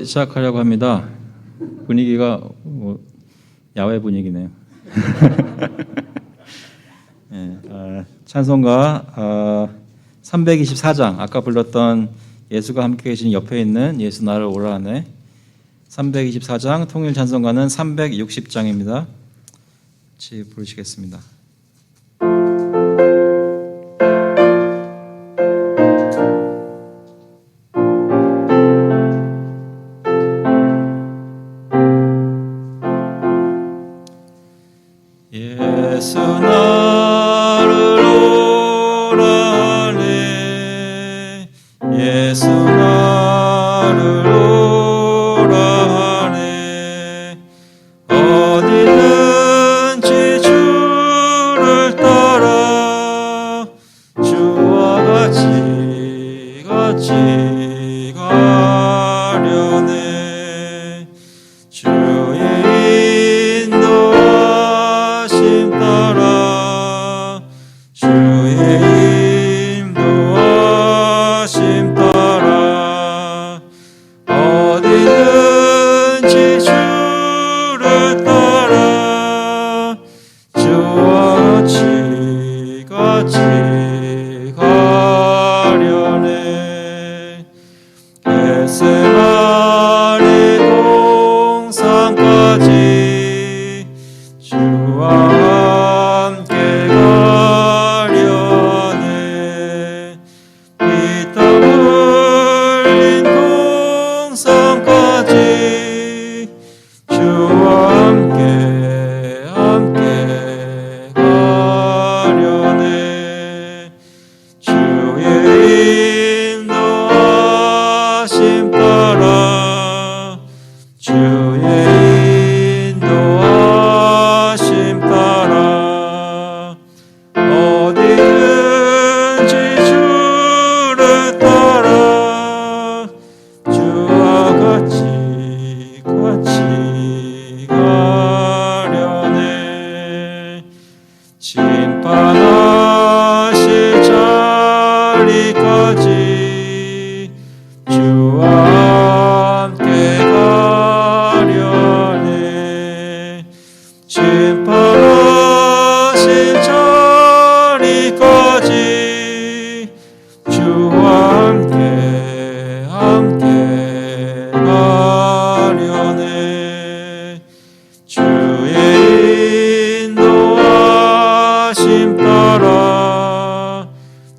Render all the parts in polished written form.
시작하려고 합니다. 분위기가 야외 분위기네요. 네, 찬송가 324장, 아까 불렀던 예수가 함께 계신 옆에 있는 예수 나를 오라 하네. 324장, 통일 찬송가는 360장입니다. 같이 부르시겠습니다. 예수 나를 오라 하네. 예수 나를 오라 하네. 어디든지 주를 따라 주와 같이 가려네. 주의 인도하심 따라 주의 인도하심 따라 어디든지 주를 따라 주와 같이 가려네. 겟세마네 동산까지 주와 함께 가려네. 피땀 흘린 동산까지 주와 함께 가려네. 주의 인도하심 따라 주의 인도하심 따라 어디든지 주를 따라 주와 같이 가려네. 심판하실 자리까지 주와 함께 가려네. 심판하실 자리까지 주와 함께 가려네. 주의 인도하심 따라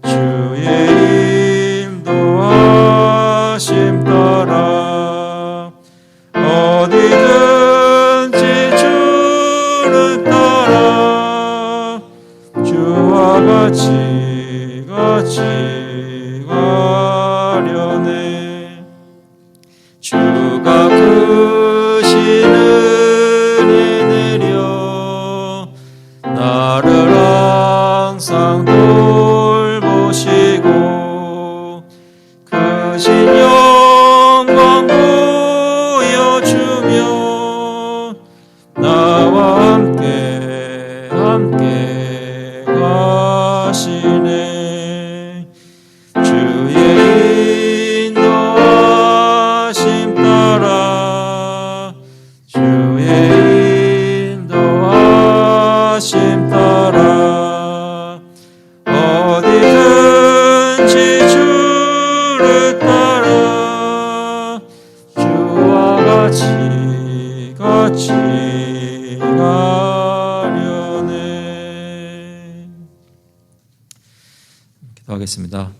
주의 인도하심 따라 어디든지 주를 따라 주와 같이 가려네. 주가 크신 은혜 내려 나를 항상 돌보시고 크신 영광 보여주며 나와 함께 가시네. 주의 인도하심 따라 주의 인도하심 따라 어디든지 주를 따라 주와 같이 가려네. 기도하겠습니다.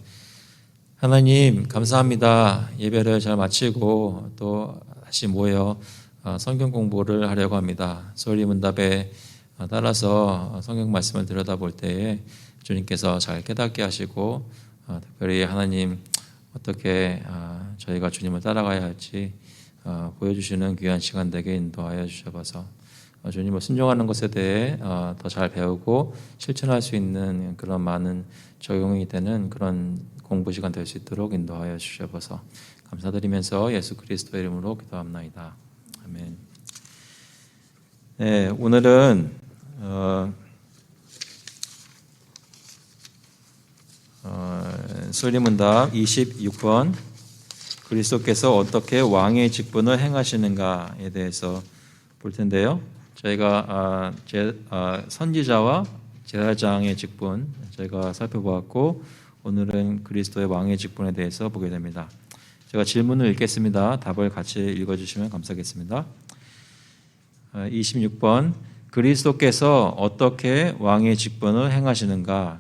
하나님 감사합니다. 예배를 잘 마치고 또 다시 모여 성경 공부를 하려고 합니다. 소리문답에 따라서 성경 말씀을 들여다볼 때에 주님께서 잘 깨닫게 하시고 특별히 하나님 어떻게 저희가 주님을 따라가야 할지 보여주시는 귀한 시간 되게 인도하여 주셔서 주님을 순종하는 것에 대해 더 잘 배우고 실천할 수 있는 그런 많은 적용이 되는 그런 공부 시간 될 수 있도록 인도하여 주셔서 감사드리면서 예수 그리스도의 이름으로 기도합나이다. 아멘. 네, 오늘은 설리문답 26번 그리스도께서 어떻게 왕의 직분을 행하시는가에 대해서 볼 텐데요. 저희가 선지자와 제사장의 직분 저희가 살펴보았고, 오늘은 그리스도의 왕의 직분에 대해서 보게 됩니다. 제가 질문을 읽겠습니다. 답을 같이 읽어주시면 감사하겠습니다. 26번, 그리스도께서 어떻게 왕의 직분을 행하시는가?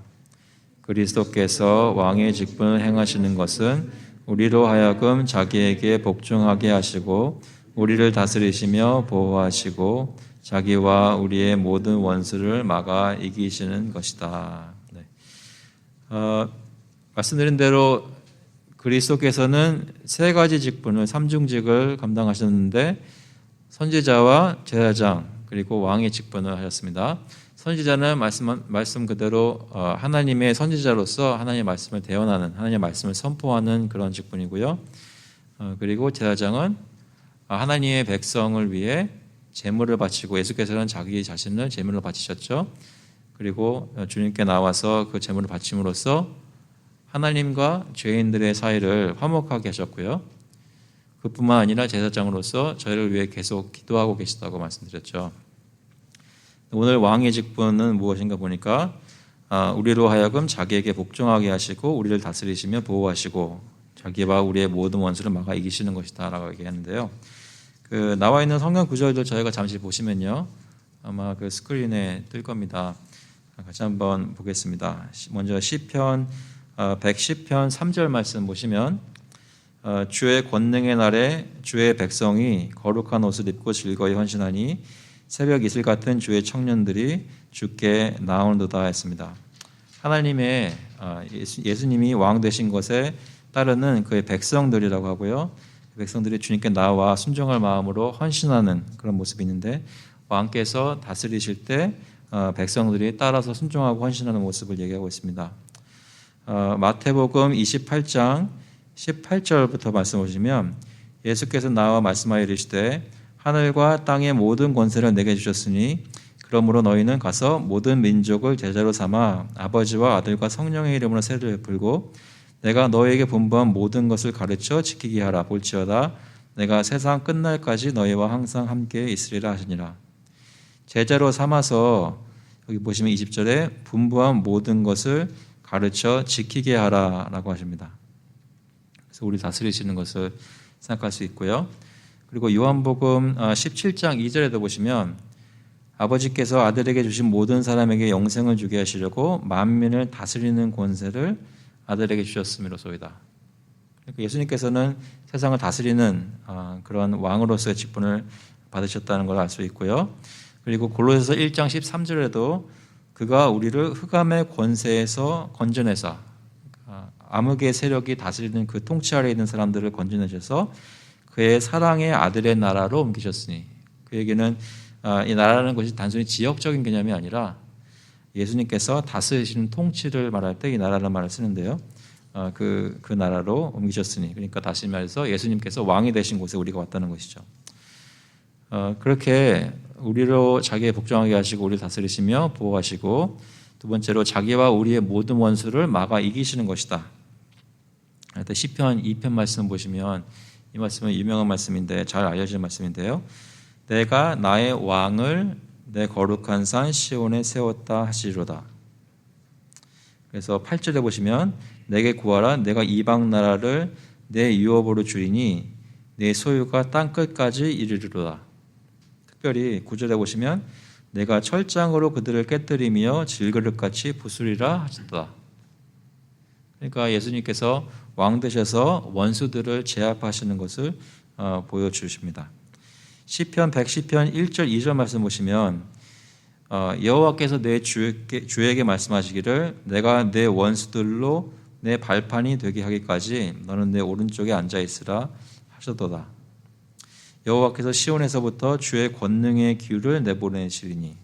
그리스도께서 왕의 직분을 행하시는 것은 우리로 하여금 자기에게 복종하게 하시고 우리를 다스리시며 보호하시고 자기와 우리의 모든 원수를 막아 이기시는 것이다. 네. 말씀드린 대로 그리스도께서는 세 가지 직분을, 삼중직을 감당하셨는데 선지자와 제사장 그리고 왕의 직분을 하셨습니다. 선지자는 말씀 그대로 하나님의 선지자로서 하나님의 말씀을 대언하는, 하나님의 말씀을 선포하는 그런 직분이고요. 그리고 제사장은 하나님의 백성을 위해 제물을 바치고, 예수께서는 자기 자신을 제물로 바치셨죠. 그리고 주님께 나와서 그 제물을 바침으로써 하나님과 죄인들의 사이를 화목하게 하셨고요. 그뿐만 아니라 제사장으로서 저희를 위해 계속 기도하고 계시다고 말씀드렸죠. 오늘 왕의 직분은 무엇인가 보니까 우리로 하여금 자기에게 복종하게 하시고 우리를 다스리시며 보호하시고 자기와 우리의 모든 원수를 막아 이기시는 것이다 라고 얘기하는데요. 나와 있는 성경 구절들 저희가 잠시 보시면요, 아마 그 스크린에 뜰 겁니다. 같이 한번 보겠습니다. 먼저 시편 110편 3절 말씀 보시면 주의 권능의 날에 주의 백성이 거룩한 옷을 입고 즐거이 헌신하니 새벽 이슬 같은 주의 청년들이 주께 나오는도다 했습니다. 하나님의 예수님이 왕 되신 것에 따르는 그의 백성들이라고 하고요. 백성들이 주님께 나와 순종할 마음으로 헌신하는 그런 모습이 있는데, 왕께서 다스리실 때 백성들이 따라서 순종하고 헌신하는 모습을 얘기하고 있습니다. 마태복음 28장 18절부터 말씀 보시면 예수께서 나와 말씀하여 이르시되 하늘과 땅의 모든 권세를 내게 주셨으니 그러므로 너희는 가서 모든 민족을 제자로 삼아 아버지와 아들과 성령의 이름으로 세례를 베풀고 내가 너희에게 분부한 모든 것을 가르쳐 지키게 하라. 볼지어다 내가 세상 끝날까지 너희와 항상 함께 있으리라 하시니라. 제자로 삼아서 여기 보시면 20절에 분부한 모든 것을 가르쳐 지키게 하라라고 하십니다. 그래서 우리 다스리시는 것을 생각할 수 있고요. 그리고 요한복음 17장 2절에도 보시면 아버지께서 아들에게 주신 모든 사람에게 영생을 주게 하시려고 만민을 다스리는 권세를 아들에게 주셨음이로소이다. 그러니까 예수님께서는 세상을 다스리는 그런 왕으로서의 직분을 받으셨다는 걸 알 수 있고요. 그리고 골로새서 1장 13절에도 그가 우리를 흑암의 권세에서 건져내사 암흑의 세력이 다스리는 그 통치 아래에 있는 사람들을 건져내셔서 그의 사랑의 아들의 나라로 옮기셨으니, 그 얘기는 이 나라라는 것이 단순히 지역적인 개념이 아니라 예수님께서 다스리시는 통치를 말할 때 이 나라라는 말을 쓰는데요. 그 나라로 옮기셨으니, 그러니까 다시 말해서 예수님께서 왕이 되신 곳에 우리가 왔다는 것이죠. 그렇게 우리로 자기에 복종하게 하시고 우리를 다스리시며 보호하시고, 두 번째로 자기와 우리의 모든 원수를 막아 이기시는 것이다. 시편 2편 말씀 보시면 이 말씀은 유명한 말씀인데 잘 알려진 말씀인데요. 내가 나의 왕을 내 거룩한 산 시온에 세웠다 하시리로다. 그래서 8절에 보시면 내게 구하라. 내가 이방 나라를 내 유업으로 주리니 내 소유가 땅 끝까지 이르리로다. 특별히 9절에 보시면 내가 철장으로 그들을 깨뜨리며 질그릇같이 부수리라 하셨다. 그러니까 예수님께서 왕 되셔서 원수들을 제압하시는 것을 보여주십니다. 시편 110편 1절 2절 말씀 보시면 여호와께서 내 주에게 말씀하시기를 내가 내 원수들로 내 발판이 되게 하기까지 너는 내 오른쪽에 앉아있으라 하셨도다. 여호와께서 시온에서부터 주의 권능의 규를 내보내시리니,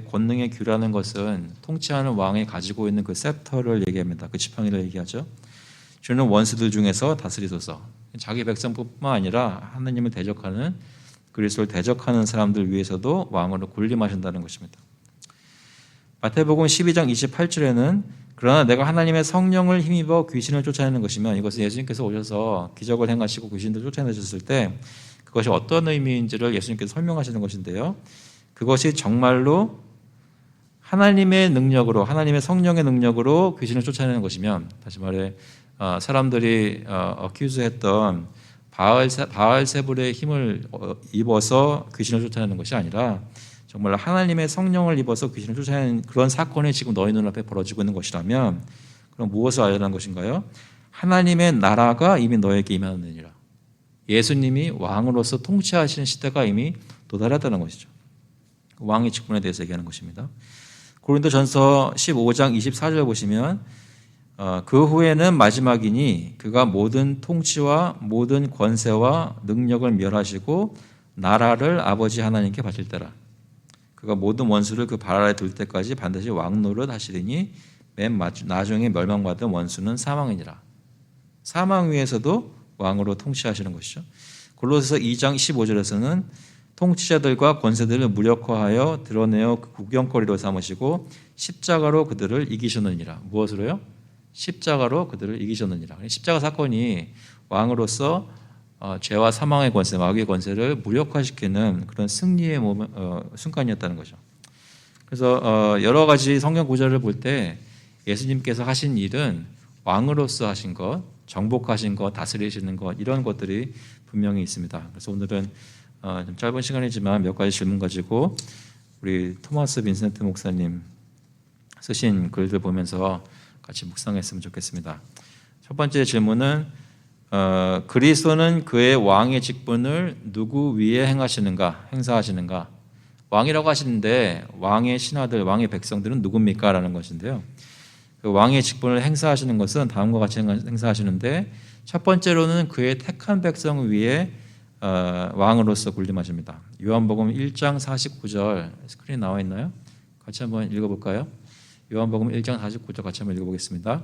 권능의 규라는 것은 통치하는 왕이 가지고 있는 그 셉터를 얘기합니다. 그 지팡이를 얘기하죠. 주는 원수들 중에서 다스리소서. 자기 백성뿐만 아니라 하나님을 대적하는, 그리스도를 대적하는 사람들 위해서도 왕으로 군림하신다는 것입니다. 마태복음 12장 28절에는 그러나 내가 하나님의 성령을 힘입어 귀신을 쫓아내는 것이면, 이것은 예수님께서 오셔서 기적을 행하시고 귀신들 쫓아내셨을 때 그것이 어떤 의미인지를 예수님께서 설명하시는 것인데요. 그것이 정말로 하나님의 능력으로, 하나님의 성령의 능력으로 귀신을 쫓아내는 것이면, 다시 말해 사람들이 어큐즈했던 바알세불의 힘을 입어서 귀신을 쫓아내는 것이 아니라 정말 하나님의 성령을 입어서 귀신을 쫓아내는 그런 사건이 지금 너희 눈앞에 벌어지고 있는 것이라면, 그럼 무엇을 알려는 것인가요? 하나님의 나라가 이미 너에게 임하느니라. 예수님이 왕으로서 통치하시는 시대가 이미 도달했다는 것이죠. 왕의 직분에 대해서 얘기하는 것입니다. 고린도전서 15장 24절 보시면 그 후에는 마지막이니 그가 모든 통치와 모든 권세와 능력을 멸하시고 나라를 아버지 하나님께 바칠 때라. 그가 모든 원수를 그 발 아래 둘 때까지 반드시 왕노릇 하시리니 맨 나중에 멸망받은 원수는 사망이니라. 사망 위에서도 왕으로 통치하시는 것이죠. 골로새서 2장 15절에서는 통치자들과 권세들을 무력화하여 드러내어 구경거리로 삼으시고 십자가로 그들을 이기셨느니라. 무엇으로요? 십자가로 그들을 이기셨느니라. 십자가 사건이 왕으로서 죄와 사망의 권세, 마귀의 권세를 무력화시키는 그런 승리의 순간이었다는 거죠. 그래서 여러 가지 성경 구절을 볼 때 예수님께서 하신 일은 왕으로서 하신 것, 정복하신 것, 다스리시는 것, 이런 것들이 분명히 있습니다. 그래서 오늘은 좀 짧은 시간이지만 몇 가지 질문 가지고 우리 토마스 빈센트 목사님 쓰신 글들 보면서 같이 묵상했으면 좋겠습니다. 첫 번째 질문은 그리스도는 그의 왕의 직분을 누구 위에 행사하시는가? 왕이라고 하시는데 왕의 신하들, 왕의 백성들은 누굽니까? 라는 것인데요. 그 왕의 직분을 행사하시는 것은 다음과 같이 행사하시는데, 첫 번째로는 그의 택한 백성 위에 왕으로서 군림하십니다. 요한복음 1장 49절 스크린 나와 있나요? 같이 한번 읽어볼까요? 요한복음 1장 49절 같이 한번 읽어보겠습니다.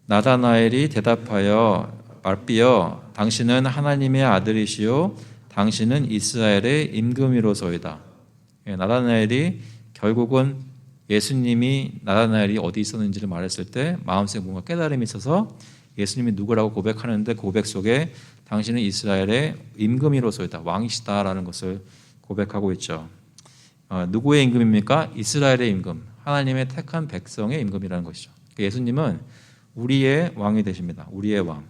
나다나엘이 대답하여 말비여 당신은 하나님의 아들이시요 당신은 이스라엘의 임금이로소이다. 나다나엘이 결국은 예수님이 나다나엘이 어디 있었는지를 말했을 때 마음속에 뭔가 깨달음이 있어서 예수님이 누구라고 고백하는데 그 고백 속에 당신은 이스라엘의 임금이로소이다, 왕이시다라는 것을 고백하고 있죠. 누구의 임금입니까? 이스라엘의 임금, 하나님의 택한 백성의 임금이라는 것이죠. 예수님은 우리의 왕이 되십니다. 우리의 왕.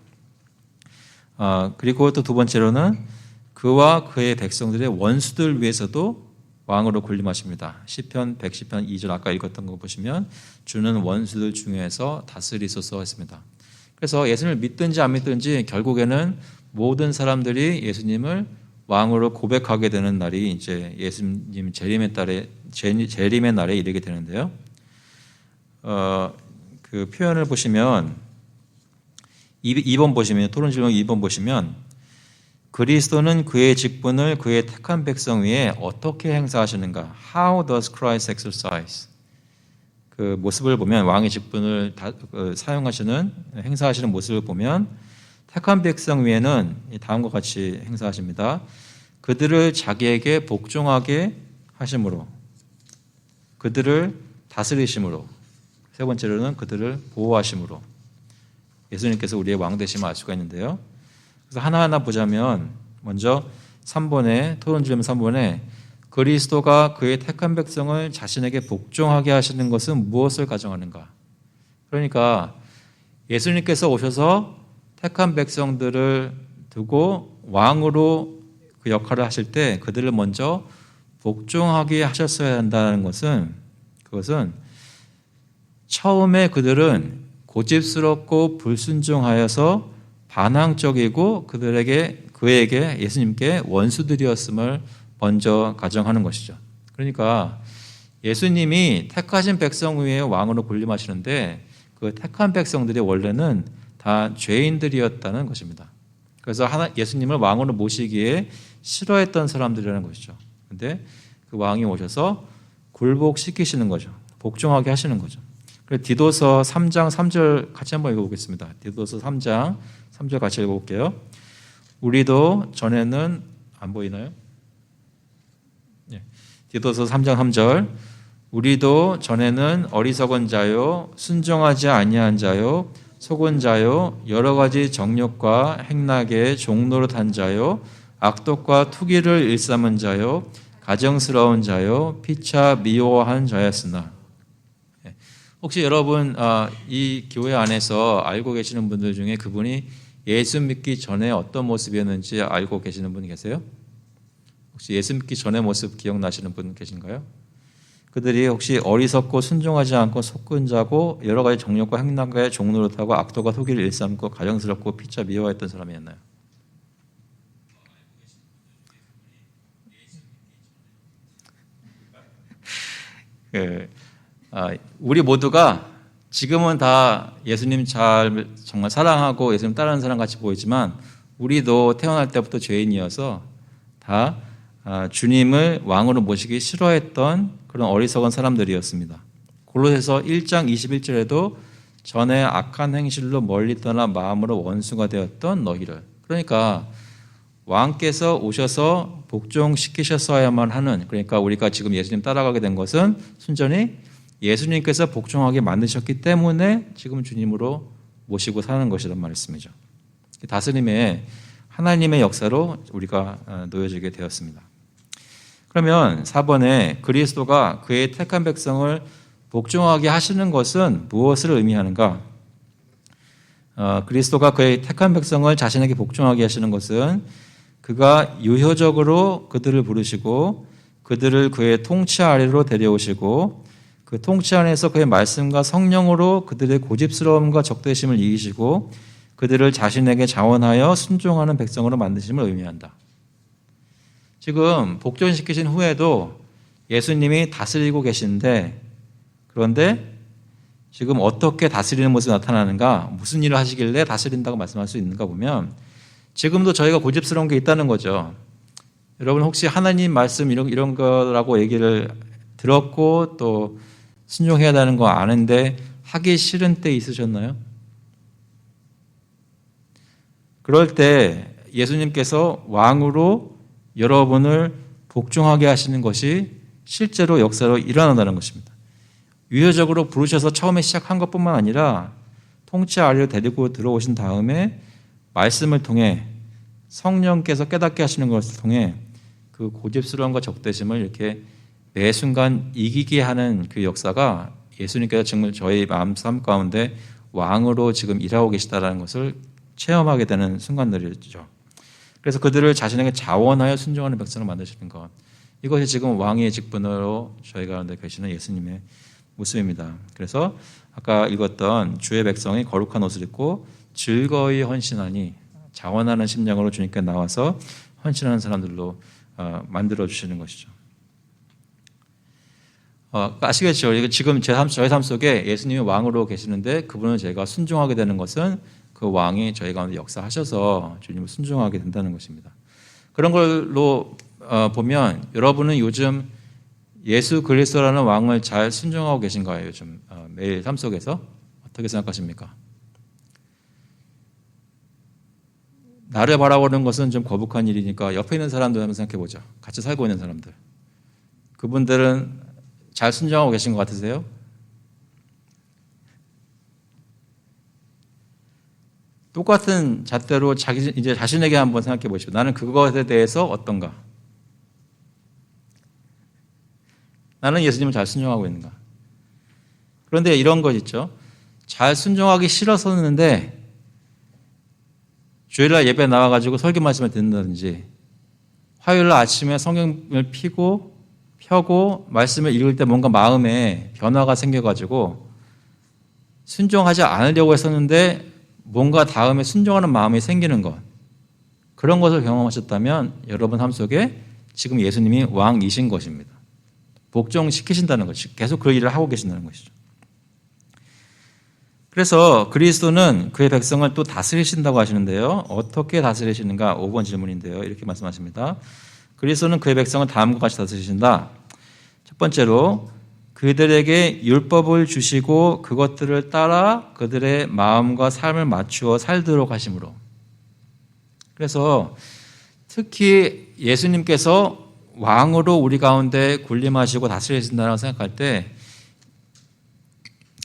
그리고 또 두 번째로는 그와 그의 백성들의 원수들 위해서도 왕으로 군림하십니다. 시편 110편 2절 아까 읽었던 거 보시면 주는 원수들 중에서 다스리소서 했습니다. 그래서 예수님을 믿든지 안 믿든지 결국에는 모든 사람들이 예수님을 왕으로 고백하게 되는 날이 이제 예수님 재림의 날에 이르게 되는데요. 그 표현을 보시면 2번 보시면 토론 질문 2번 보시면 그리스도는 그의 직분을 그의 택한 백성 위에 어떻게 행사하시는가? How does Christ exercise? 그 모습을 보면 왕의 직분을 사용하시는 행사하시는 모습을 보면 택한 백성 위에는 다음과 같이 행사하십니다. 그들을 자기에게 복종하게 하심으로, 그들을 다스리심으로, 세 번째로는 그들을 보호하심으로. 예수님께서 우리의 왕 되심을 알 수가 있는데요. 그래서 하나하나 보자면 먼저 3번에 토론 질문 3번에 그리스도가 그의 택한 백성을 자신에게 복종하게 하시는 것은 무엇을 가정하는가? 그러니까 예수님께서 오셔서 택한 백성들을 두고 왕으로 그 역할을 하실 때 그들을 먼저 복종하게 하셨어야 한다는 것은, 그것은 처음에 그들은 고집스럽고 불순종하여서 반항적이고 그에게 예수님께 원수들이었음을 먼저 가정하는 것이죠. 그러니까 예수님이 택하신 백성 위에 왕으로 군림하시는데 그 택한 백성들이 원래는 다 죄인들이었다는 것입니다. 그래서 예수님을 왕으로 모시기에 싫어했던 사람들이라는 것이죠. 그런데 그 왕이 오셔서 굴복시키시는 거죠. 복종하게 하시는 거죠. 그래서 디도서 3장 3절 같이 한번 읽어보겠습니다. 디도서 3장 3절 같이 읽어볼게요. 우리도 전에는 안 보이나요? 네. 디도서 3장 3절 우리도 전에는 어리석은 자요, 순종하지 아니한 자요, 속은 자요, 여러 가지 정욕과 행락의 종노릇한 자요, 악독과 투기를 일삼은 자요, 가정스러운 자요, 피차 미워한 자였으나. 혹시 여러분 이 교회 안에서 알고 계시는 분들 중에 그분이 예수 믿기 전에 어떤 모습이었는지 알고 계시는 분 계세요? 혹시 예수 믿기 전의 모습 기억나시는 분 계신가요? 그들이 혹시 어리석고 순종하지 않고 속은 자고 여러 가지 정욕과 행락의 종노릇하고 악도가 토기를 일삼고 가정스럽고 피차 미워했던 사람이었나요? 우리 모두가 지금은 다 예수님 정말 사랑하고 예수님 따르는 사람 같이 보이지만 우리도 태어날 때부터 죄인이어서 다 주님을 왕으로 모시기 싫어했던 그런 어리석은 사람들이었습니다. 골로새서 1장 21절에도 전에 악한 행실로 멀리 떠나 마음으로 원수가 되었던 너희를, 그러니까 왕께서 오셔서 복종시키셨어야만 하는, 그러니까 우리가 지금 예수님 따라가게 된 것은 순전히 예수님께서 복종하게 만드셨기 때문에 지금 주님으로 모시고 사는 것이란 말씀이죠. 다스림의 하나님의 역사로 우리가 놓여지게 되었습니다. 그러면 4번에 그리스도가 그의 택한 백성을 복종하게 하시는 것은 무엇을 의미하는가? 그리스도가 그의 택한 백성을 자신에게 복종하게 하시는 것은 그가 유효적으로 그들을 부르시고 그들을 그의 통치 아래로 데려오시고 그 통치 안에서 그의 말씀과 성령으로 그들의 고집스러움과 적대심을 이기시고 그들을 자신에게 자원하여 순종하는 백성으로 만드심을 의미한다. 지금 복종시키신 후에도 예수님이 다스리고 계신데, 그런데 지금 어떻게 다스리는 모습이 나타나는가, 무슨 일을 하시길래 다스린다고 말씀할 수 있는가 보면 지금도 저희가 고집스러운 게 있다는 거죠. 여러분 혹시 하나님 말씀 이런 거라고 얘기를 들었고 또 순종해야 되는 거 아는데 하기 싫은 때 있으셨나요? 그럴 때 예수님께서 왕으로 여러분을 복종하게 하시는 것이 실제로 역사로 일어난다는 것입니다. 유효적으로 부르셔서 처음에 시작한 것뿐만 아니라 통치 아래로 데리고 들어오신 다음에 말씀을 통해 성령께서 깨닫게 하시는 것을 통해 그 고집스러움과 적대심을 이렇게 매 순간 이기게 하는 그 역사가 예수님께서 정말 저희 마음 삶 가운데 왕으로 지금 일하고 계시다는 것을 체험하게 되는 순간들이죠. 그래서 그들을 자신에게 자원하여 순종하는 백성을 만드시는 것, 이것이 지금 왕의 직분으로 저희 가운데 계시는 예수님의 모습입니다. 그래서 아까 읽었던 주의 백성이 거룩한 옷을 입고 즐거이 헌신하니, 자원하는 심령으로 주님께 나와서 헌신하는 사람들로 만들어주시는 것이죠. 아시겠죠? 이거 지금 저희 삶 속에 예수님이 왕으로 계시는데 그분은 제가 순종하게 되는 것은 그 왕이 저희 가운데 역사하셔서 주님을 순종하게 된다는 것입니다. 그런 걸로 보면 여러분은 요즘 예수 그리스도라는 왕을 잘 순종하고 계신가요? 요즘 매일 삶 속에서 어떻게 생각하십니까? 나를 바라보는 것은 좀 거북한 일이니까 옆에 있는 사람들 한번 생각해 보죠. 같이 살고 있는 사람들. 그분들은 잘 순종하고 계신 것 같으세요? 똑같은 잣대로 이제 자신에게 한번 생각해 보십시오. 나는 그것에 대해서 어떤가? 나는 예수님을 잘 순종하고 있는가? 그런데 이런 것 있죠. 잘 순종하기 싫었었는데 주일날 예배 나와가지고 설교 말씀을 듣는다든지 화요일날 아침에 성경을 펴고 말씀을 읽을 때 뭔가 마음에 변화가 생겨가지고 순종하지 않으려고 했었는데 뭔가 다음에 순종하는 마음이 생기는 것, 그런 것을 경험하셨다면 여러분 삶 속에 지금 예수님이 왕이신 것입니다. 복종시키신다는 것이, 계속 그 일을 하고 계신다는 것이죠. 그래서 그리스도는 그의 백성을 또 다스리신다고 하시는데요. 어떻게 다스리시는가? 5번 질문인데요. 이렇게 말씀하십니다. 그리스도는 그의 백성을 다음과 같이 다스리신다. 첫 번째로 그들에게 율법을 주시고 그것들을 따라 그들의 마음과 삶을 맞추어 살도록 하심으로. 그래서 특히 예수님께서 왕으로 우리 가운데 군림하시고 다스리신다고 생각할 때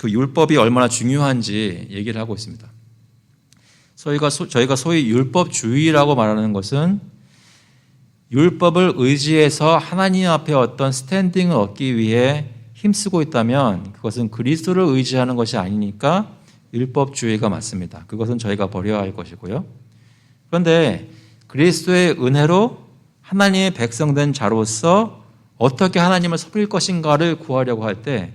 그 율법이 얼마나 중요한지 얘기를 하고 있습니다. 저희가 소위 율법주의라고 말하는 것은 율법을 의지해서 하나님 앞에 어떤 스탠딩을 얻기 위해 힘쓰고 있다면 그것은 그리스도를 의지하는 것이 아니니까 율법주의가 맞습니다. 그것은 저희가 버려야 할 것이고요. 그런데 그리스도의 은혜로 하나님의 백성된 자로서 어떻게 하나님을 섬길 것인가를 구하려고 할 때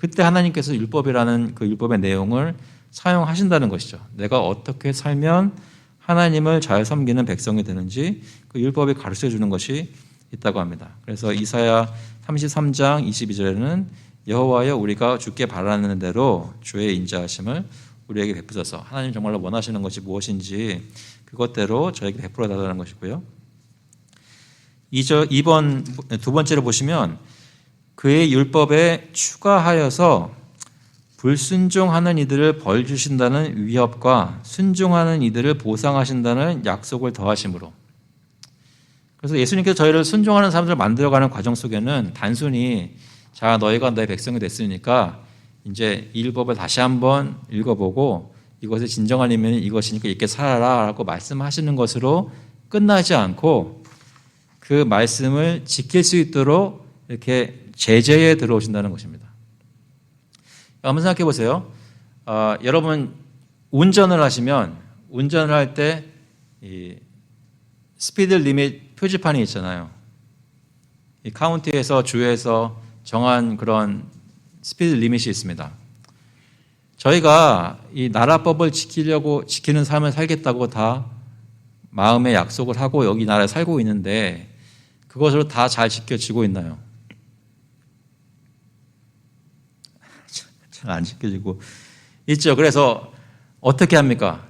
그때 하나님께서 율법이라는 그 율법의 내용을 사용하신다는 것이죠. 내가 어떻게 살면 하나님을 잘 섬기는 백성이 되는지 그 율법이 가르쳐 주는 것이 있다고 합니다. 그래서 이사야 33장 22절에는 여호와여 우리가 주께 바라는 대로 주의 인자하심을 우리에게 베푸소서. 하나님 정말로 원하시는 것이 무엇인지 그것대로 저에게 베풀어 달라는 것이고요. 두 번째로 보시면 그의 율법에 추가하여서 불순종하는 이들을 벌 주신다는 위협과 순종하는 이들을 보상하신다는 약속을 더하심으로. 그래서 예수님께서 저희를 순종하는 사람들을 만들어가는 과정 속에는 단순히 자 너희가 내 백성이 됐으니까 이제 이 율법을 다시 한번 읽어보고 이것의 진정한 의미는 이것이니까 이렇게 살아라 라고 말씀하시는 것으로 끝나지 않고 그 말씀을 지킬 수 있도록 이렇게 제재에 들어오신다는 것입니다. 한번 생각해 보세요. 여러분 운전을 하시면 운전을 할 때 스피드 리밋 표지판이 있잖아요. 이 카운티에서 주에서 정한 그런 스피드 리밋이 있습니다. 저희가 이 나라법을 지키는 삶을 살겠다고 다 마음에 약속을 하고 여기 나라에 살고 있는데 그것으로 다 잘 지켜지고 있나요? 잘 안 지켜지고 있죠. 그래서 어떻게 합니까?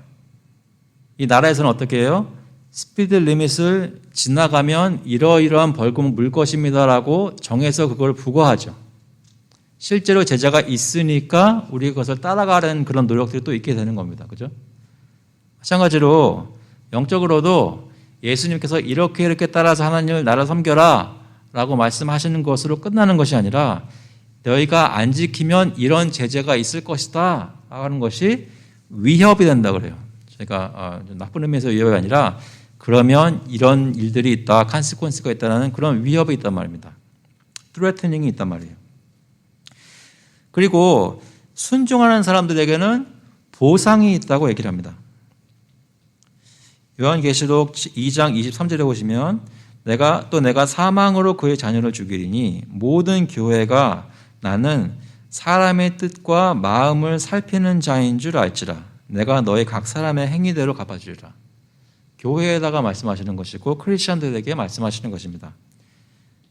이 나라에서는 어떻게 해요? 스피드 리밋을 지나가면 이러이러한 벌금을 물 것입니다라고 정해서 그걸 부과하죠. 실제로 제재가 있으니까 우리 그것을 따라가는 그런 노력들이 또 있게 되는 겁니다. 그죠? 마찬가지로 영적으로도 예수님께서 이렇게 따라서 하나님을 나를 섬겨라 라고 말씀하시는 것으로 끝나는 것이 아니라 너희가 안 지키면 이런 제재가 있을 것이다 하는 것이 위협이 된다 그래요. 제가 나쁜 의미에서 위협이 아니라 그러면 이런 일들이 있다, 컨시퀀스가 있다는 그런 위협이 있단 말입니다. threatening이 있단 말이에요. 그리고 순종하는 사람들에게는 보상이 있다고 얘기를 합니다. 요한계시록 2장 23절에 보시면 내가 사망으로 그의 자녀를 죽이리니 모든 교회가 나는 사람의 뜻과 마음을 살피는 자인 줄 알지라. 내가 너희 각 사람의 행위대로 갚아주리라. 교회에다가 말씀하시는 것이고 크리스천들에게 말씀하시는 것입니다.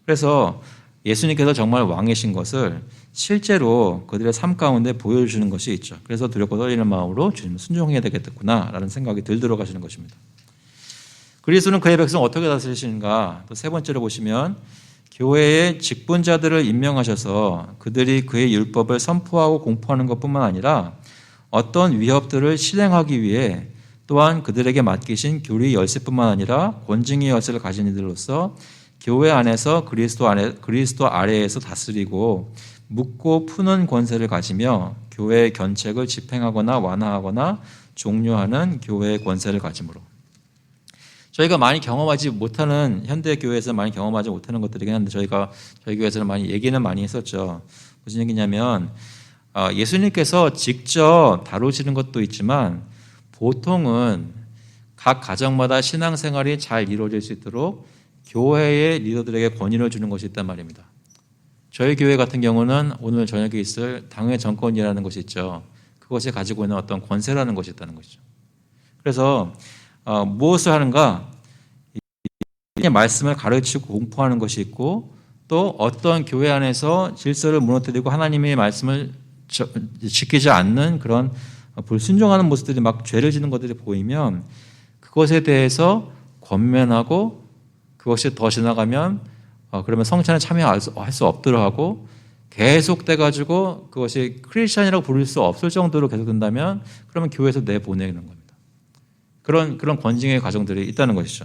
그래서 예수님께서 정말 왕이신 것을 실제로 그들의 삶 가운데 보여주시는 것이 있죠. 그래서 두렵고 떨리는 마음으로 주님을 순종해야 되겠구나라는 생각이 들들어 가시는 것입니다. 그리스도는 그의 백성을 어떻게 다스리시는가? 또 세 번째로 보시면 교회의 직분자들을 임명하셔서 그들이 그의 율법을 선포하고 공포하는 것뿐만 아니라 어떤 위협들을 실행하기 위해 또한 그들에게 맡기신 교리 열쇠뿐만 아니라 권징의 열쇠를 가진 이들로서 교회 안에서 그리스도 아래에서 다스리고 묻고 푸는 권세를 가지며 교회의 견책을 집행하거나 완화하거나 종료하는 교회의 권세를 가지므로. 저희가 많이 경험하지 못하는 현대 교회에서 많이 경험하지 못하는 것들이긴 한데 저희 교회에서는 많이 얘기는 많이 했었죠. 무슨 얘기냐면 예수님께서 직접 다루시는 것도 있지만 보통은 각 가정마다 신앙생활이 잘 이루어질 수 있도록 교회의 리더들에게 권위를 주는 것이 있단 말입니다. 저희 교회 같은 경우는 오늘 저녁에 있을 당회 정권이라는 것이 있죠. 그것이 가지고 있는 어떤 권세라는 것이 있다는 것이죠. 그래서 무엇을 하는가? 말씀을 가르치고 공포하는 것이 있고 또 어떤 교회 안에서 질서를 무너뜨리고 하나님의 말씀을 지키지 않는 그런 불순종하는 모습들이 막 죄를 지는 것들이 보이면 그것에 대해서 권면하고 그것이 더 지나가면 그러면 성찬에 참여할 수 없도록 하고 계속돼 가지고 그것이 크리스천이라고 부를 수 없을 정도로 계속된다면 그러면 교회에서 내보내는 겁니다. 그런 권징의 과정들이 있다는 것이죠.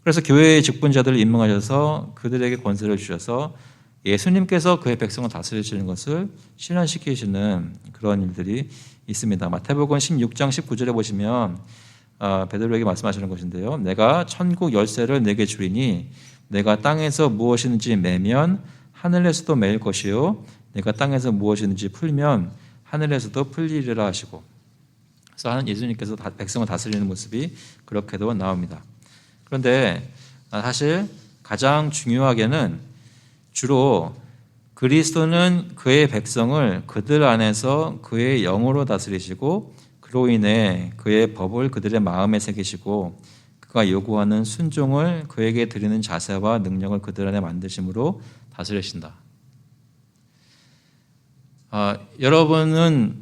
그래서 교회의 직분자들을 임명하셔서 그들에게 권세를 주셔서 예수님께서 그의 백성을 다스리시는 것을 실현시키시는 그런 일들이 있습니다. 마태복음 16장 19절에 보시면 베드로에게 말씀하시는 것인데요. 내가 천국 열쇠를 내게 주리니 내가 땅에서 무엇이든지 매면 하늘에서도 매일 것이요 내가 땅에서 무엇이든지 풀면 하늘에서도 풀리리라 하시고, 그래서 예수님께서 백성을 다스리는 모습이 그렇게도 나옵니다. 그런데 사실 가장 중요하게는 주로 그리스도는 그의 백성을 그들 안에서 그의 영으로 다스리시고 그로 인해 그의 법을 그들의 마음에 새기시고 그가 요구하는 순종을 그에게 드리는 자세와 능력을 그들 안에 만드심으로 다스리신다. 여러분은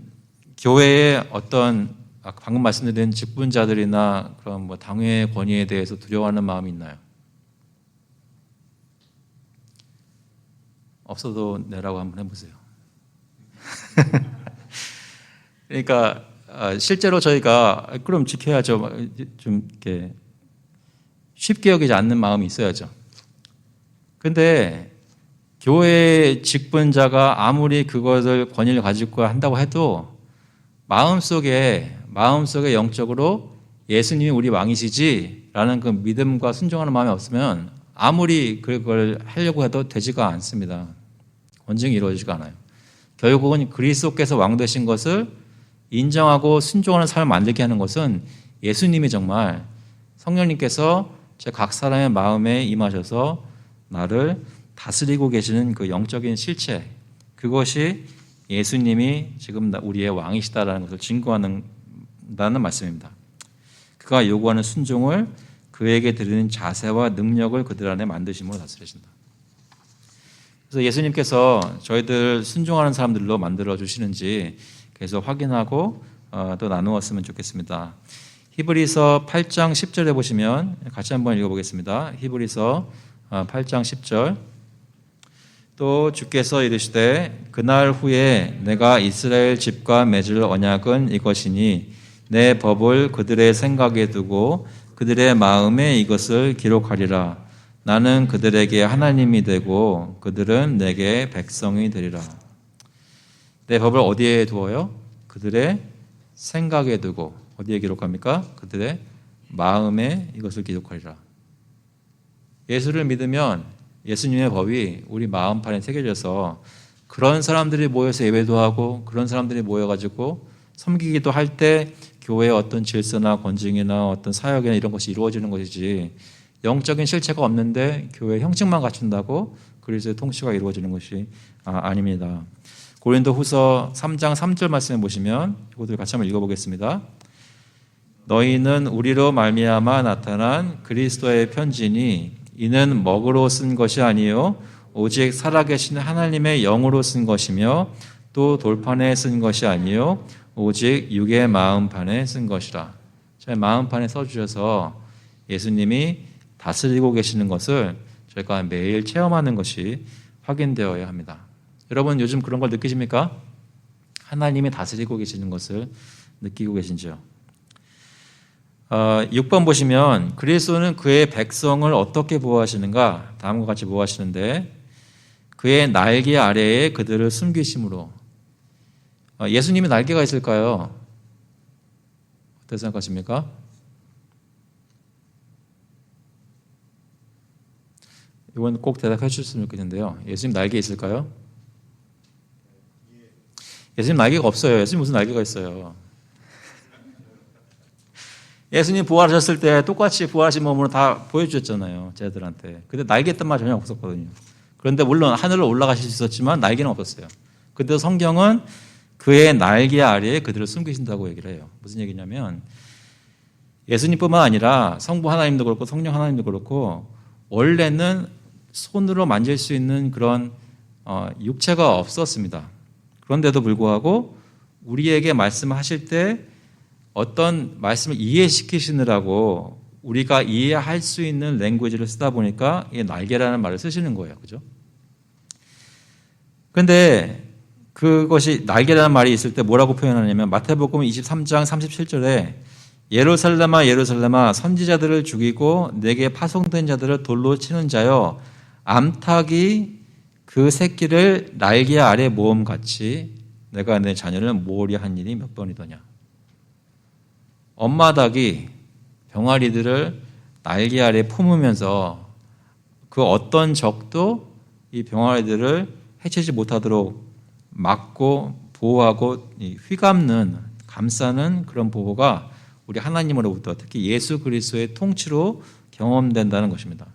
교회의 어떤 방금 말씀드린 직분자들이나 그런 당회의 권위에 대해서 두려워하는 마음이 있나요? 없어도 내라고 한번 해보세요. 그러니까 실제로 저희가 그럼 지켜야죠. 좀 이렇게 쉽게 여기지 않는 마음이 있어야죠. 그런데 교회의 직분자가 아무리 그것을 권위를 가지고 한다고 해도 마음속에 영적으로 예수님이 우리 왕이시지라는 그 믿음과 순종하는 마음이 없으면 아무리 그걸 하려고 해도 되지가 않습니다. 원증이 이루어지지가 않아요. 결국은 그리스도께서 왕 되신 것을 인정하고 순종하는 삶을 만들게 하는 것은 예수님이 정말 성령님께서 제 각 사람의 마음에 임하셔서 나를 다스리고 계시는 그 영적인 실체, 그것이 예수님이 지금 우리의 왕이시다라는 것을 증거한다는 말씀입니다. 그가 요구하는 순종을 그에게 드리는 자세와 능력을 그들 안에 만드심으로 다스리신다. 그래서 예수님께서 저희들 순종하는 사람들로 만들어 주시는지 계속 확인하고 또 나누었으면 좋겠습니다. 히브리서 8장 10절에 보시면 같이 한번 읽어보겠습니다. 히브리서 8장 10절. 또 주께서 이르시되 그날 후에 내가 이스라엘 집과 맺을 언약은 이것이니 내 법을 그들의 생각에 두고 그들의 마음에 이것을 기록하리라. 나는 그들에게 하나님이 되고 그들은 내게 백성이 되리라. 내 법을 어디에 두어요? 그들의 생각에 두고. 어디에 기록합니까? 그들의 마음에 이것을 기록하리라. 예수를 믿으면 예수님의 법이 우리 마음판에 새겨져서 그런 사람들이 모여서 예배도 하고 그런 사람들이 모여가지고 섬기기도 할 때 교회의 어떤 질서나 권징이나 어떤 사역이나 이런 것이 이루어지는 것이지, 영적인 실체가 없는데 교회 형식만 갖춘다고 그리스도의 통치가 이루어지는 것이 아닙니다. 고린도후서 3장 3절 말씀에 보시면 이것들 같이 한번 읽어보겠습니다. 너희는 우리로 말미암아 나타난 그리스도의 편지니 이는 먹으로 쓴 것이 아니요 오직 살아계신 하나님의 영으로 쓴 것이며 또 돌판에 쓴 것이 아니요 오직 육의 마음판에 쓴 것이라. 저희 마음판에 써주셔서 예수님이 다스리고 계시는 것을 저희가 매일 체험하는 것이 확인되어야 합니다. 여러분 요즘 그런 걸 느끼십니까? 하나님이 다스리고 계시는 것을 느끼고 계신지요? 6번 보시면 그리스도는 그의 백성을 어떻게 보호하시는가? 다음과 같이 보호하시는데 그의 날개 아래에 그들을 숨기심으로. 예수님이 날개가 있을까요? 어떻게 생각하십니까? 이건 꼭 대답해 주셨으면 좋겠는데요. 예수님 날개 있을까요? 예수님 날개가 없어요. 예수님 무슨 날개가 있어요? 예수님 부활하셨을 때 똑같이 부활하신 몸으로 다 보여주셨잖아요. 쟤들한테. 근데 날개 뜬 말 전혀 없었거든요. 그런데 물론 하늘로 올라가실 수 있었지만 날개는 없었어요. 근데 성경은 그의 날개 아래에 그들을 숨기신다고 얘기를 해요. 무슨 얘기냐면 예수님뿐만 아니라 성부 하나님도 그렇고 성령 하나님도 그렇고 원래는 손으로 만질 수 있는 그런 육체가 없었습니다. 그런데도 불구하고 우리에게 말씀하실 때 어떤 말씀을 이해시키시느라고 우리가 이해할 수 있는 랭귀지를 쓰다 보니까 이 날개라는 말을 쓰시는 거예요. 그죠? 그런데 그것이 날개라는 말이 있을 때 뭐라고 표현하냐면 마태복음 23장 37절에 예루살렘아 예루살렘아 선지자들을 죽이고 내게 파송된 자들을 돌로 치는 자여 암탉이 그 새끼를 날개 아래 모음같이 내가 내 자녀를 모으려 한 일이 몇 번이더냐. 엄마 닭이 병아리들을 날개 아래 품으면서 그 어떤 적도 이 병아리들을 해치지 못하도록 막고 보호하고 휘감는 감싸는 그런 보호가 우리 하나님으로부터 특히 예수 그리스도의 통치로 경험된다는 것입니다.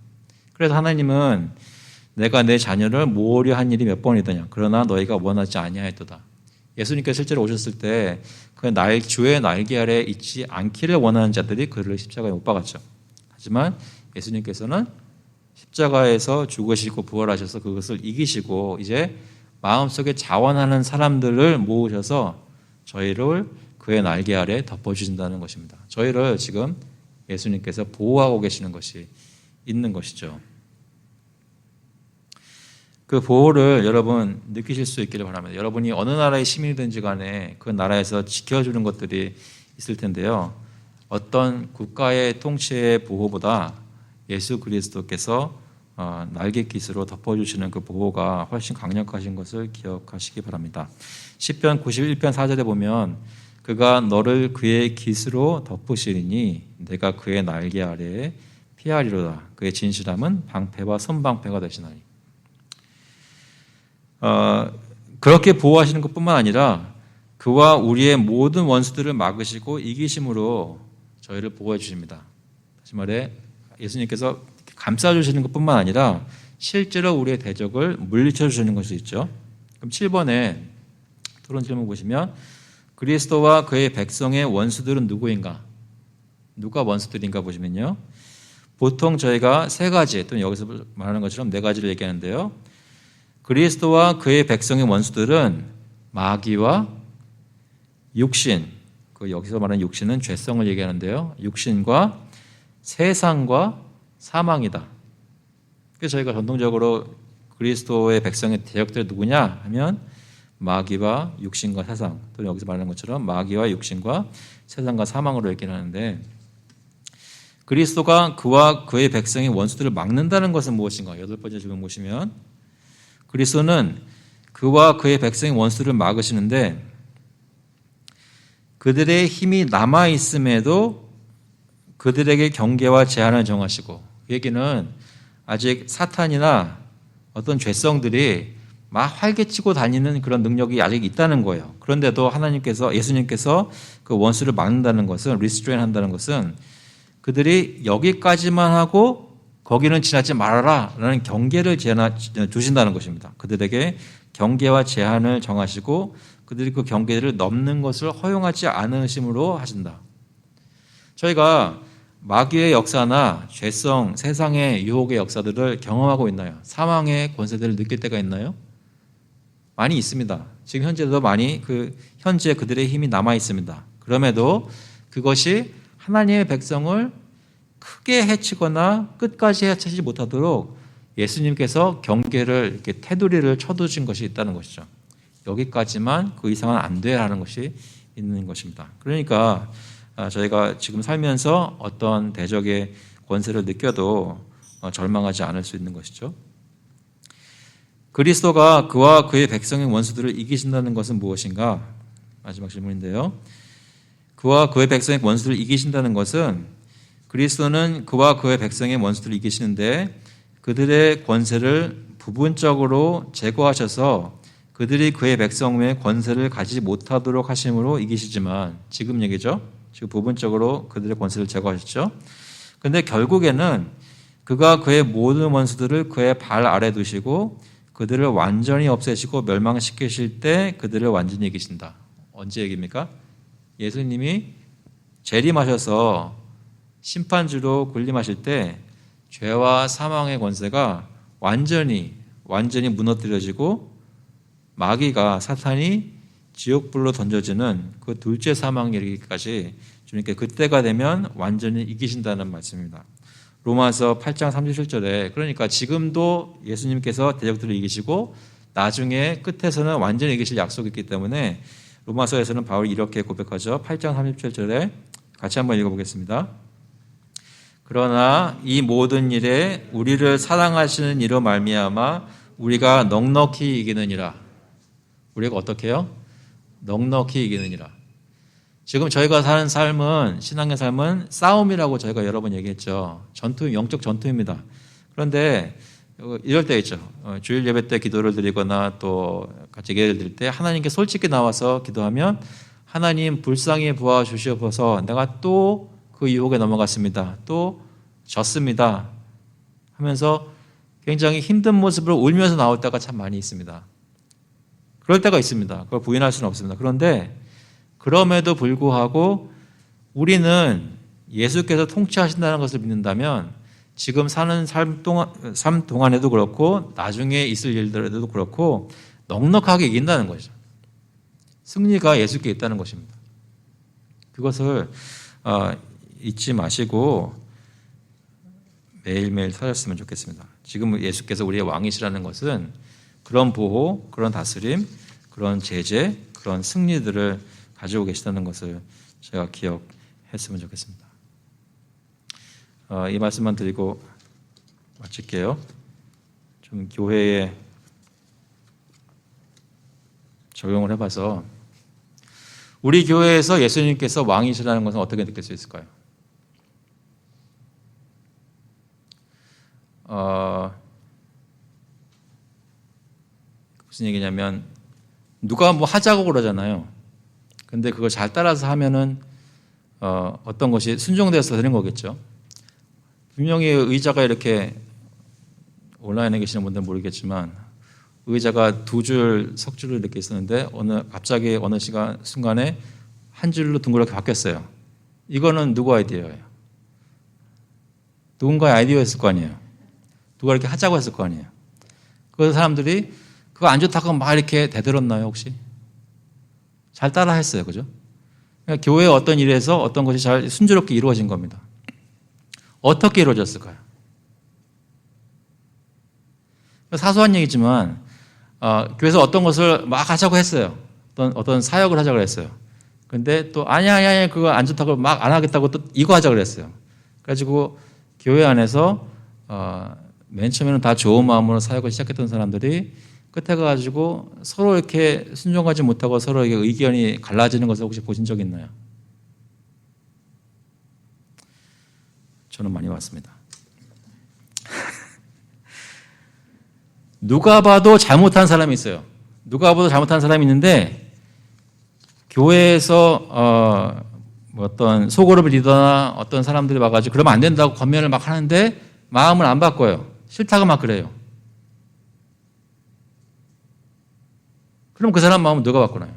그래서 하나님은 내가 내 자녀를 모으려 한 일이 몇 번이더냐. 그러나 너희가 원하지 아니하였도다. 예수님께서 실제로 오셨을 때 그 주의 날개 아래 있지 않기를 원하는 자들이 그를 십자가에 못 박았죠. 하지만 예수님께서는 십자가에서 죽으시고 부활하셔서 그것을 이기시고 이제 마음속에 자원하는 사람들을 모으셔서 저희를 그의 날개 아래 덮어주신다는 것입니다. 저희를 지금 예수님께서 보호하고 계시는 것이 있는 것이죠. 그 보호를 여러분 느끼실 수 있기를 바랍니다. 여러분이 어느 나라의 시민이든지 간에 그 나라에서 지켜주는 것들이 있을 텐데요. 어떤 국가의 통치의 보호보다 예수 그리스도께서 날개 깃으로 덮어주시는 그 보호가 훨씬 강력하신 것을 기억하시기 바랍니다. 시편 91편 4절에 보면 그가 너를 그의 깃으로 덮으시리니 내가 그의 날개 아래에 피하리로다. 그의 진실함은 방패와 선방패가 되시나니. 그렇게 보호하시는 것뿐만 아니라 그와 우리의 모든 원수들을 막으시고 이기심으로 저희를 보호해 주십니다. 다시 말해 예수님께서 감싸주시는 것뿐만 아니라 실제로 우리의 대적을 물리쳐 주시는 것이 있죠. 그럼 7번에 토론 질문 보시면 그리스도와 그의 백성의 원수들은 누구인가? 누가 원수들인가 보시면요. 보통 저희가 세 가지 또는 여기서 말하는 것처럼 네 가지를 얘기하는데요. 그리스도와 그의 백성의 원수들은 마귀와 육신, 그 여기서 말하는 육신은 죄성을 얘기하는데요. 육신과 세상과 사망이다. 그래서 저희가 전통적으로 그리스도의 백성의 대적들이 누구냐 하면 마귀와 육신과 세상, 또는 여기서 말하는 것처럼 마귀와 육신과 세상과 사망으로 얘기를 하는데 그리스도가 그와 그의 백성의 원수들을 막는다는 것은 무엇인가? 8번째 질문 보시면 그리스도는 그와 그의 백성의 원수를 막으시는데 그들의 힘이 남아있음에도 그들에게 경계와 제한을 정하시고 그 얘기는 아직 사탄이나 어떤 죄성들이 막 활개치고 다니는 그런 능력이 아직 있다는 거예요. 그런데도 하나님께서 예수님께서 그 원수를 막는다는 것은 리스트레인 한다는 것은 그들이 여기까지만 하고 거기는 지나지 말아라 라는 경계를 주신다는 것입니다. 그들에게 경계와 제한을 정하시고 그들이 그 경계를 넘는 것을 허용하지 않으심으로 하신다. 저희가 마귀의 역사나 죄성, 세상의 유혹의 역사들을 경험하고 있나요? 사망의 권세들을 느낄 때가 있나요? 많이 있습니다. 지금 현재도 많이 현재 그들의 힘이 남아 있습니다. 그럼에도 그것이 하나님의 백성을 크게 해치거나 끝까지 해치지 못하도록 예수님께서 경계를 이렇게 테두리를 쳐두신 것이 있다는 것이죠. 여기까지만 그 이상은 안 돼라는 것이 있는 것입니다. 그러니까 저희가 지금 살면서 어떤 대적의 권세를 느껴도 절망하지 않을 수 있는 것이죠. 그리스도가 그와 그의 백성의 원수들을 이기신다는 것은 무엇인가? 마지막 질문인데요. 그와 그의 백성의 원수들을 이기신다는 것은 그리스도는 그와 그의 백성의 원수들을 이기시는데 그들의 권세를 부분적으로 제거하셔서 그들이 그의 백성의 권세를 가지지 못하도록 하심으로 이기시지만 지금 얘기죠. 지금 부분적으로 그들의 권세를 제거하셨죠. 그런데 결국에는 그가 그의 모든 원수들을 그의 발 아래 두시고 그들을 완전히 없애시고 멸망시키실 때 그들을 완전히 이기신다. 언제 얘기입니까? 예수님이 재림하셔서 심판주로 군림하실 때 죄와 사망의 권세가 완전히 무너뜨려지고 마귀가 사탄이 지옥불로 던져지는 그 둘째 사망에 이르기까지 주님께 그때가 되면 완전히 이기신다는 말씀입니다. 로마서 8장 37절에 그러니까 지금도 예수님께서 대적들을 이기시고 나중에 끝에서는 완전히 이기실 약속이 있기 때문에 로마서에서는 바울이 이렇게 고백하죠. 8장 37절에 같이 한번 읽어보겠습니다. 그러나 이 모든 일에 우리를 사랑하시는 이로 말미암아 우리가 넉넉히 이기느니라. 우리가 어떻게 해요? 넉넉히 이기느니라. 지금 저희가 사는 삶은, 신앙의 삶은 싸움이라고 저희가 여러 번 얘기했죠. 전투, 영적 전투입니다. 그런데 이럴 때 있죠. 주일 예배 때 기도를 드리거나 또 같이 예배를 드릴 때 하나님께 솔직히 나와서 기도하면 하나님 불쌍히 보아 주시옵소서, 내가 또 그 유혹에 넘어갔습니다. 또 졌습니다. 하면서 굉장히 힘든 모습을 울면서 나올 때가 참 많이 있습니다. 그럴 때가 있습니다. 그걸 부인할 수는 없습니다. 그런데 그럼에도 불구하고 우리는 예수께서 통치하신다는 것을 믿는다면 지금 사는 삶 동안에도 그렇고 나중에 있을 일들에도 그렇고 넉넉하게 이긴다는 거죠. 승리가 예수께 있다는 것입니다. 그것을 잊지 마시고 매일매일 살았으면 좋겠습니다. 지금 예수께서 우리의 왕이시라는 것은 그런 보호, 그런 다스림, 그런 제재, 그런 승리들을 가지고 계시다는 것을 제가 기억했으면 좋겠습니다. 이 말씀만 드리고 마칠게요. 좀 교회에 적용을 해봐서 우리 교회에서 예수님께서 왕이시라는 것은 어떻게 느낄 수 있을까요? 무슨 얘기냐면 누가 뭐 하자고 그러잖아요. 근데 그걸 잘 따라서 하면은 어떤 것이 순종되어서 되는 거겠죠. 분명히 의자가 이렇게 온라인에 계시는 분들은 모르겠지만 의자가 두 줄, 석줄을 이렇게 있었는데 갑자기 어느 순간에 한 줄로 둥그렇게 바뀌었어요. 이거는 누구 아이디어예요? 누군가의 아이디어였을 거 아니에요. 누가 이렇게 하자고 했을 거 아니에요. 그 사람들이 그거 안 좋다고 막 이렇게 대들었나요, 혹시? 잘 따라 했어요. 그죠? 그러니까 교회의 어떤 일에서 어떤 것이 잘 순조롭게 이루어진 겁니다. 어떻게 이루어졌을까요? 사소한 얘기지만 교회에서 어떤 것을 막 하자고 했어요. 어떤 사역을 하자고 했어요. 근데 또 아니야 그거 안 좋다고 막 안 하겠다고 또 이거 하자고 그랬어요. 그래가지고 교회 안에서 맨 처음에는 다 좋은 마음으로 사역을 시작했던 사람들이 끝에 가지고 서로 이렇게 순종하지 못하고 서로 의견이 갈라지는 것을 혹시 보신 적 있나요? 저는 많이 봤습니다. 누가 봐도 잘못한 사람이 있어요. 누가 봐도 잘못한 사람이 있는데 교회에서 어떤 소그룹을 리더나 어떤 사람들이 와가지고 그러면 안 된다고 권면을 막 하는데 마음을 안 바꿔요. 싫다고 막 그래요. 그럼 그 사람 마음은 누가 바꾸나요?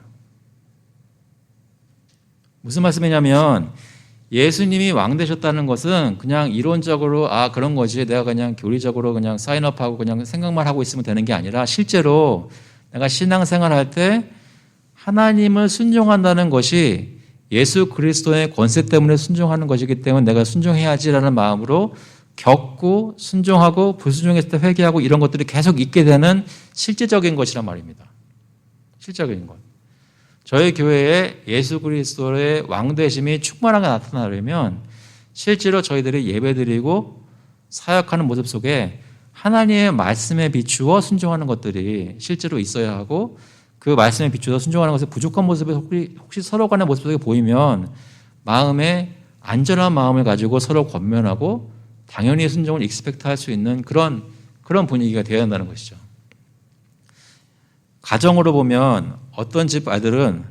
무슨 말씀이냐면 예수님이 왕 되셨다는 것은 그냥 이론적으로 그런 거지 내가 그냥 교리적으로 그냥 사인업하고 그냥 생각만 하고 있으면 되는 게 아니라 실제로 내가 신앙생활할 때 하나님을 순종한다는 것이 예수 그리스도의 권세 때문에 순종하는 것이기 때문에 내가 순종해야지라는 마음으로 겪고 순종하고 불순종했을 때 회개하고 이런 것들이 계속 있게 되는 실제적인 것이란 말입니다. 실제적인 것. 저희 교회에 예수 그리스도의 왕되심이 충만하게 나타나려면 실제로 저희들이 예배드리고 사역하는 모습 속에 하나님의 말씀에 비추어 순종하는 것들이 실제로 있어야 하고 그 말씀에 비추어 순종하는 것에 부족한 모습이 혹시 서로 간의 모습 속에 보이면 마음에 안전한 마음을 가지고 서로 권면하고 당연히 순종을 익스펙트할 수 있는 그런 분위기가 되어야 한다는 것이죠. 가정으로 보면 어떤 집 아이들은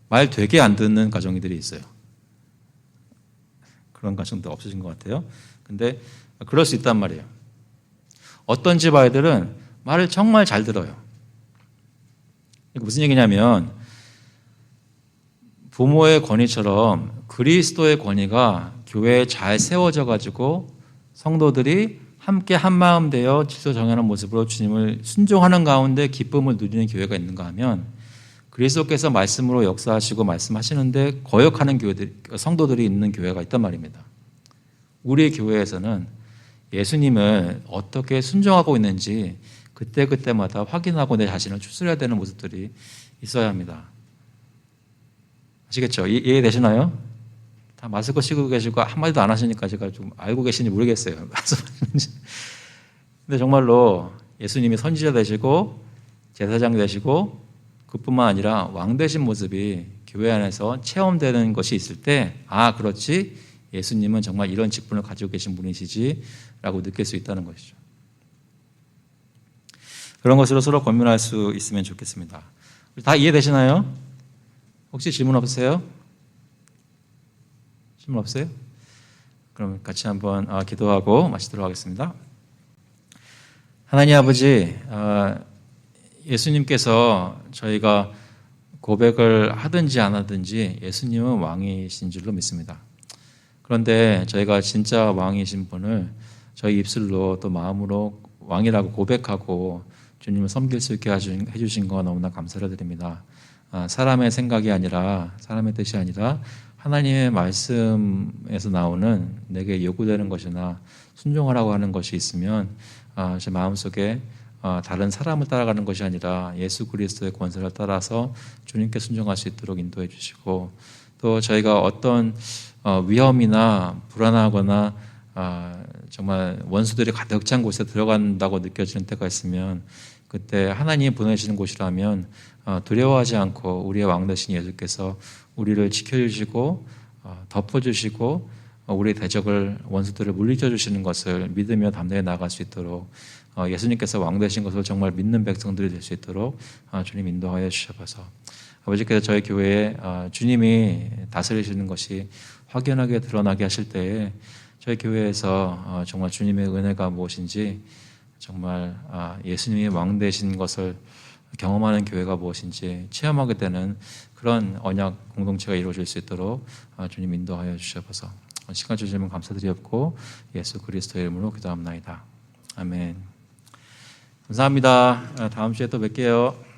말 되게 안 듣는 가정들이 있어요. 그런 가정도 없으신 것 같아요. 근데 그럴 수 있단 말이에요. 어떤 집 아이들은 말을 정말 잘 들어요. 무슨 얘기냐면 부모의 권위처럼 그리스도의 권위가 교회에 잘 세워져 가지고 성도들이 함께 한마음 되어 질서 정하는 모습으로 주님을 순종하는 가운데 기쁨을 누리는 교회가 있는가 하면 그리스도께서 말씀으로 역사하시고 말씀하시는데 거역하는 성도들이 있는 교회가 있단 말입니다. 우리 교회에서는 예수님을 어떻게 순종하고 있는지 그때마다 확인하고 내 자신을 추스려야 되는 모습들이 있어야 합니다. 아시겠죠? 이해되시나요? 다 마스크 쓰고 계시고 한마디도 안 하시니까 제가 좀 알고 계신지 모르겠어요. 근데 정말로 예수님이 선지자 되시고 제사장 되시고 그뿐만 아니라 왕 되신 모습이 교회 안에서 체험되는 것이 있을 때 아, 그렇지, 예수님은 정말 이런 직분을 가지고 계신 분이시지 라고 느낄 수 있다는 것이죠. 그런 것으로 서로 권면할 수 있으면 좋겠습니다. 다 이해되시나요? 혹시 질문 없으세요? 질문 없어요? 그럼 같이 한번 기도하고 마치도록 하겠습니다. 하나님 아버지, 예수님께서 저희가 고백을 하든지 안 하든지 예수님은 왕이신 줄로 믿습니다. 그런데 저희가 진짜 왕이신 분을 저희 입술로 또 마음으로 왕이라고 고백하고 주님을 섬길 수 있게 해주신 거 너무나 감사를 드립니다. 사람의 생각이 아니라 사람의 뜻이 아니라 하나님의 말씀에서 나오는 내게 요구되는 것이나 순종하라고 하는 것이 있으면 제 마음속에 다른 사람을 따라가는 것이 아니라 예수 그리스도의 권세를 따라서 주님께 순종할 수 있도록 인도해 주시고 또 저희가 어떤 위험이나 불안하거나 정말 원수들이 가득 찬 곳에 들어간다고 느껴지는 때가 있으면 그때 하나님이 보내시는 곳이라면 두려워하지 않고 우리의 왕 되신 예수께서 우리를 지켜주시고 덮어주시고 우리의 대적을 원수들을 물리쳐 주시는 것을 믿으며 담대히 나아갈 수 있도록 예수님께서 왕 되신 것을 정말 믿는 백성들이 될 수 있도록 주님 인도하여 주셔서 아버지께서 저희 교회에 주님이 다스리시는 것이 확연하게 드러나게 하실 때에 저희 교회에서 정말 주님의 은혜가 무엇인지 정말 예수님이 왕 되신 것을 경험하는 교회가 무엇인지 체험하게 되는 그런 언약 공동체가 이루어질 수 있도록 주님 인도하여 주셔서 시간 주시면 감사드리옵고 예수 그리스도의 이름으로 기도합나이다. 아멘. 감사합니다. 다음 주에 또 뵐게요.